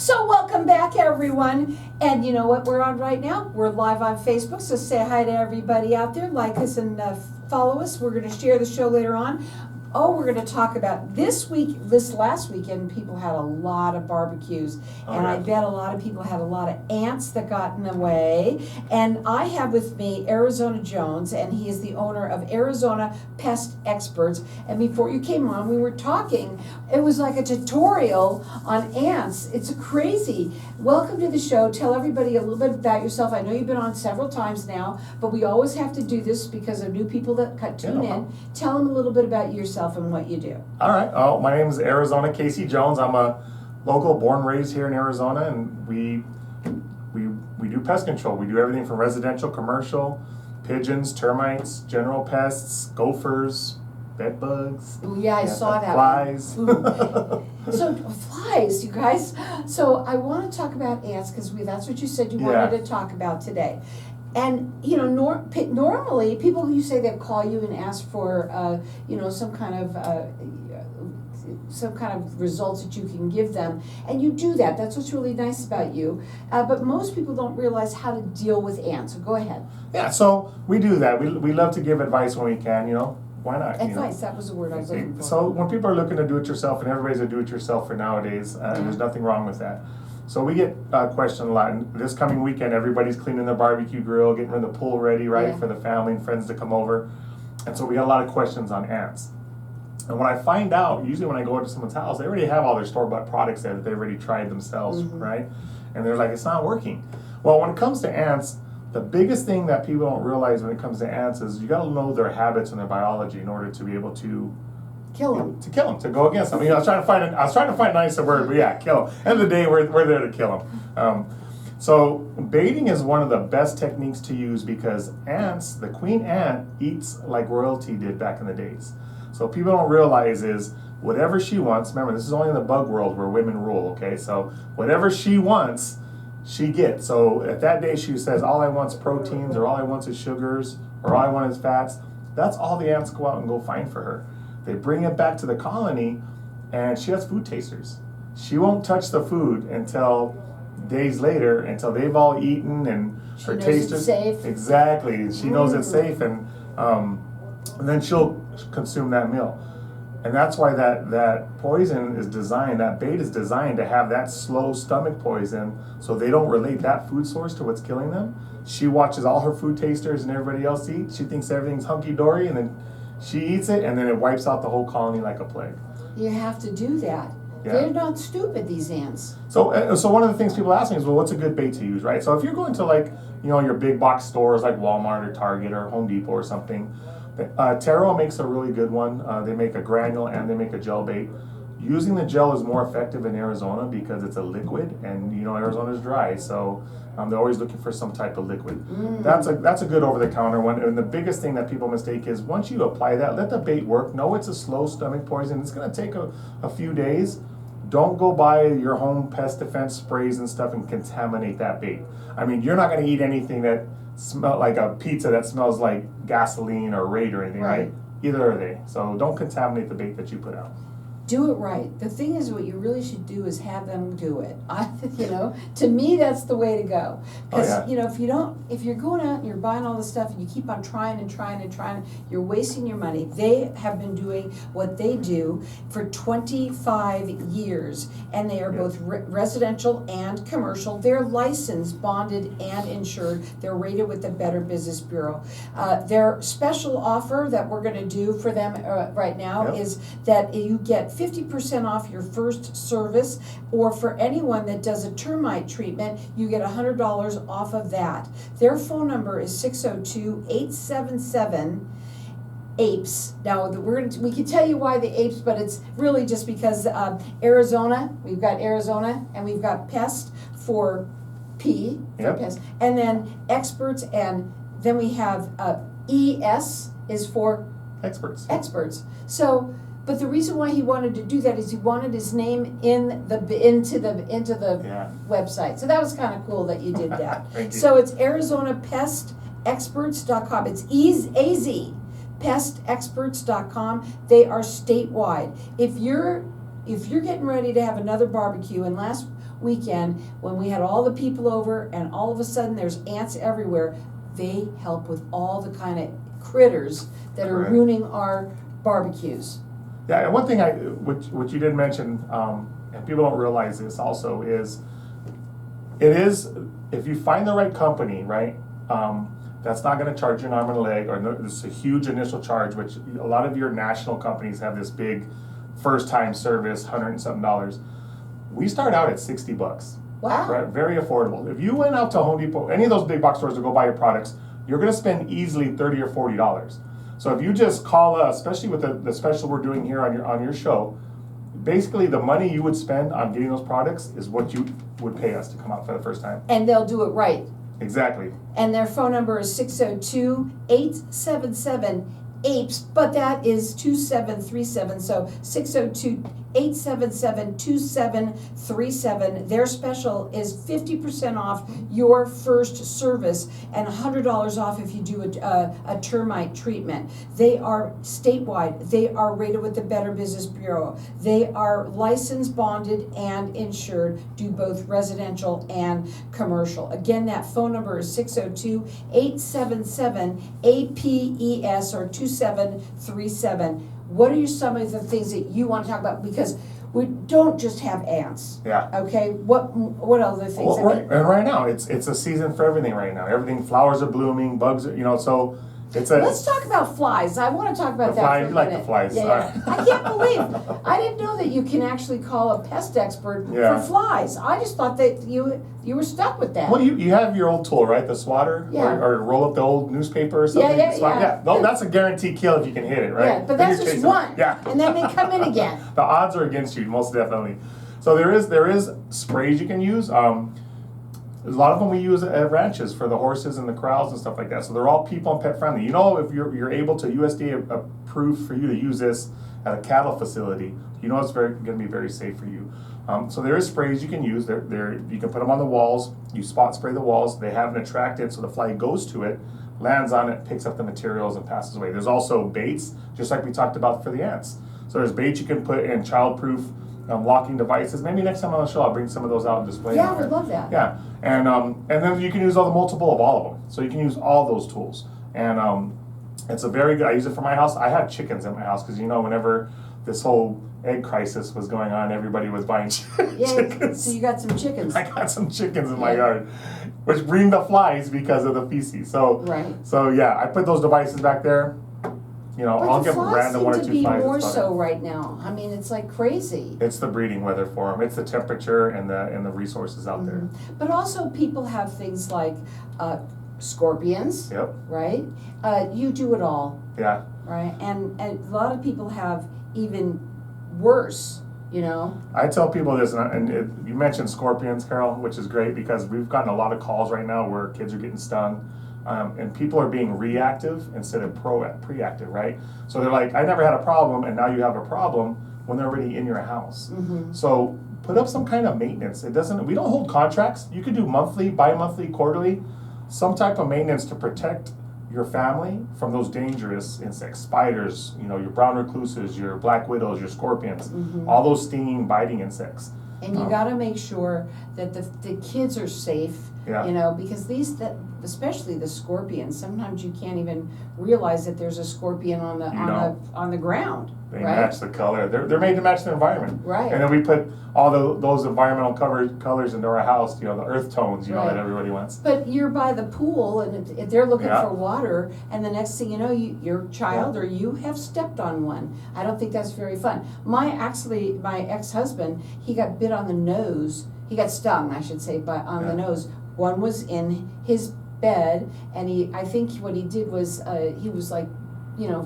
So welcome back, everyone. And you know what we're on right now? We're live on Facebook, so say hi to everybody out there. Like us and follow us. We're going to share the show later on. Oh, we're going to talk about this last weekend, people had a lot of barbecues. And I bet a lot of people had a lot of ants that got in the way. And I have with me Arizona Jones, and he is the owner of Arizona PEST Experts. And before you came on, we were talking. It was like a tutorial on ants. It's crazy. Welcome to the show. Tell everybody a little bit about yourself. I know you've been on several times now, but we always have to do this because of new people that tune in. Tell them a little bit about yourself and what you do. All right. Oh, my name is Arizona Casey Jones. I'm a local, born and raised here in Arizona, and we do pest control. We do everything from residential, commercial, pigeons, termites, general pests, gophers, bed bugs. Oh yeah, I saw that. Flies. So flies, you guys. So I want to talk about ants because that's what you said you wanted to talk about today. And you know, normally people, you say they call you and ask for some kind of results that you can give them, and you do that. That's what's really nice about you. But most people don't realize how to deal with ants. So go ahead. Yeah, so we do that. We love to give advice when we can. You know, why not? Advice. That was the word I was looking for. So when people are looking to do it yourself, and everybody's a do-it-yourselfer nowadays, and there's nothing wrong with that. So we get questioned a lot. And this coming weekend, everybody's cleaning their barbecue grill, getting the pool ready, right, for the family and friends to come over. And so we got a lot of questions on ants. And when I find out, usually when I go to someone's house, they already have all their store-bought products there that they've already tried themselves, right? And they're like, it's not working. Well, when it comes to ants, the biggest thing that people don't realize when it comes to ants is you got to know their habits and their biology in order to be able to kill them. To go against them. I mean, I was trying to find a nicer word, but yeah, kill them. End of the day, we're there to kill them. So baiting is one of the best techniques to use because ants, the queen ant, eats like royalty did back in the days. So people don't realize is whatever she wants. Remember, this is only in the bug world where women rule. Okay, so whatever she wants, she gets. So at that day, she says, all I want is proteins, or all I want is sugars, or all I want is fats. That's all the ants go out and go find for her. They bring it back to the colony, and she has food tasters. She won't touch the food until days later, until they've all eaten and her tasters. It's safe. Exactly. She knows it's safe, and then she'll consume that meal. And that's why that poison is designed, that bait is designed to have that slow stomach poison so they don't relate that food source to what's killing them. She watches all her food tasters and everybody else eat. She thinks everything's hunky-dory, and then she eats it, and then it wipes out the whole colony like a plague. You have to do that. Yeah. They're not stupid, these ants. So one of the things people ask me is, well, what's a good bait to use, right? So if you're going to your big box stores like Walmart or Target or Home Depot or something, Taro makes a really good one. They make a granule and they make a gel bait. Using the gel is more effective in Arizona because it's a liquid, and Arizona's dry, so they're always looking for some type of liquid. That's a good over-the-counter one. And the biggest thing that people mistake is once you apply that, let the bait work. Know it's a slow stomach poison. It's going to take a few days. Don't go buy your home pest defense sprays and stuff and contaminate that bait. I mean, you're not going to eat anything that smells like a pizza that smells like gasoline or Raid or anything, right? Either are they. So don't contaminate the bait that you put out. Do it right. The thing is, what you really should do is have them do it. To me, that's the way to go. Because if you're going out and you're buying all this stuff and you keep on trying and trying and trying, you're wasting your money. They have been doing what they do for 25 years, and they are both residential and commercial. They're licensed, bonded, and insured. They're rated with the Better Business Bureau. Their special offer that we're going to do for them right now is that you get 50% off your first service, or for anyone that does a termite treatment, you get $100 off of that. Their phone number is 602-877-APES. Now, we can tell you why the APES, but it's really just because Arizona, we've got Arizona, and we've got PEST for P, for PEST, and then experts, and then we have ES is for experts. So, but the reason why he wanted to do that is he wanted his name into the website. So that was kind of cool that you did that. So it's ArizonaPestExperts.com. It's AZ, PestExperts.com. They are statewide. If you're getting ready to have another barbecue, and weekend when we had all the people over and all of a sudden there's ants everywhere. They help with all the kind of critters that are Correct. ruining our barbecues. Yeah, and one thing which you did mention, and people don't realize this also, is if you find the right company, right, that's not going to charge you an arm and a leg, or it's a huge initial charge, which a lot of your national companies have this big first time service, $100 and something. We start out at $60. Wow. Right? Very affordable. If you went out to Home Depot, any of those big box stores to go buy your products, you're going to spend easily $30 or $40. So if you just call us, especially with the special we're doing here on your show, basically the money you would spend on getting those products is what you would pay us to come out for the first time. And they'll do it right. Exactly. And their phone number is 602-877-APES, but that is 2737, so 602-877-2737. Their special is 50% off your first service and $100 off if you do a termite treatment. They are statewide. They are rated with the Better Business Bureau. They are licensed, bonded, and insured, do both residential and commercial. Again, that phone number is 602-877-APES or 2737. What are some of the things that you want to talk about? Because we don't just have ants. Yeah. Okay. What other things? Well, and right now it's a season for everything. Right now, flowers are blooming, bugs are, so it's a. Let's talk about flies. I want to talk about that for a minute. You like the flies. Yeah. I can't believe I didn't know that you can actually call a pest expert for flies. I just thought that you were stuck with that. Well, you have your old tool, right? The swatter, yeah. or roll up the old newspaper or something. Yeah. No, that's a guaranteed kill if you can hit it, right? Yeah, but that's just one. Yeah. And then they come in again. The odds are against you, most definitely. So there is sprays you can use. A lot of them we use at ranches for the horses and the corrals and stuff like that. So they're all people and pet friendly. If you're able to, USDA approved for you to use this at a cattle facility, it's going to be very safe for you. So there is sprays you can use. You can put them on the walls. You spot spray the walls. They have an attractant, so the fly goes to it, lands on it, picks up the materials, and passes away. There's also baits, just like we talked about for the ants. So there's baits you can put in child-proof locking devices. Maybe next time on the show I'll bring some of those out and display them. Yeah, I would love that. Yeah, and then you can use all the multiple of all of them. So you can use all those tools, and it's a very good. I use it for my house. I have chickens in my house because whenever this whole egg crisis was going on, everybody was buying chickens. So you got some chickens. I got some chickens in my yard, which bring the flies because of the feces. So yeah, I put those devices back there. I'll give random 1 or 2 flies. But the flies seem to be more so right now. I mean, it's like crazy. It's the breeding weather for them. It's the temperature and the resources out there. But also people have things like scorpions. Yep. Right? You do it all. Yeah. Right? And a lot of people have even worse, I tell people this, and you mentioned scorpions, Carol, which is great because we've gotten a lot of calls right now where kids are getting stung. And people are being reactive instead of preactive, right? So they're like, I never had a problem, and now you have a problem when they're already in your house. Mm-hmm. So put up some kind of maintenance. We don't hold contracts. You could do monthly, bi-monthly, quarterly, some type of maintenance to protect your family from those dangerous insects, spiders, your brown recluses, your black widows, your scorpions, all those stinging, biting insects. And you got to make sure that the kids are safe, because especially the scorpions, sometimes you can't even realize that there's a scorpion on the ground. They match the color. They're made to match the environment. Right. And then we put all those environmental colors into our house, the earth tones, that everybody wants. But you're by the pool and if they're looking for water, and the next thing you know, your child or you have stepped on one. I don't think that's very fun. My ex-husband, he got bit on the nose. He got stung, I should say, on the nose. One was in his bed, and I think what he did was he was like,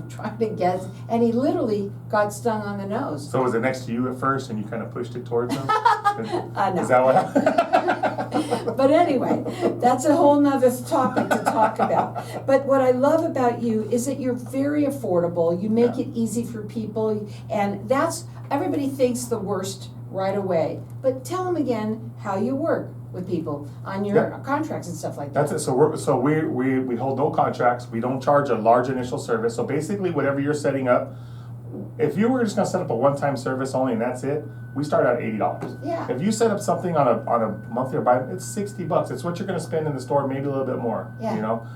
trying to get, and he literally got stung on the nose. So was it next to you at first, and you kind of pushed it towards him? No. Is that what happened? But anyway, that's a whole nother topic to talk about. But what I love about you is that you're very affordable. You make it easy for people, and everybody thinks the worst right away. But tell them again how you work with people on your contracts and stuff like that. That's it. So we hold no contracts. We don't charge a large initial service. So basically, whatever you're setting up, if you were just gonna set up a one-time service only and that's it, we start at $80. Yeah. If you set up something on a monthly or bi, it's $60. It's what you're gonna spend in the store, maybe a little bit more. Yeah. You know,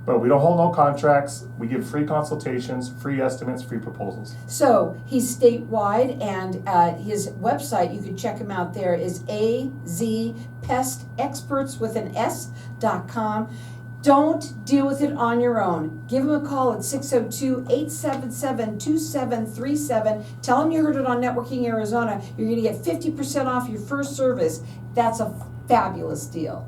but we don't hold no contracts. We give free consultations, free estimates, free proposals. So he's statewide, and his website, you can check him out there, is azpestexperts.com. Don't deal with it on your own. Give him a call at 602-877-2737. Tell him you heard it on Networking Arizona. You're going to get 50% off your first service. That's a fabulous deal.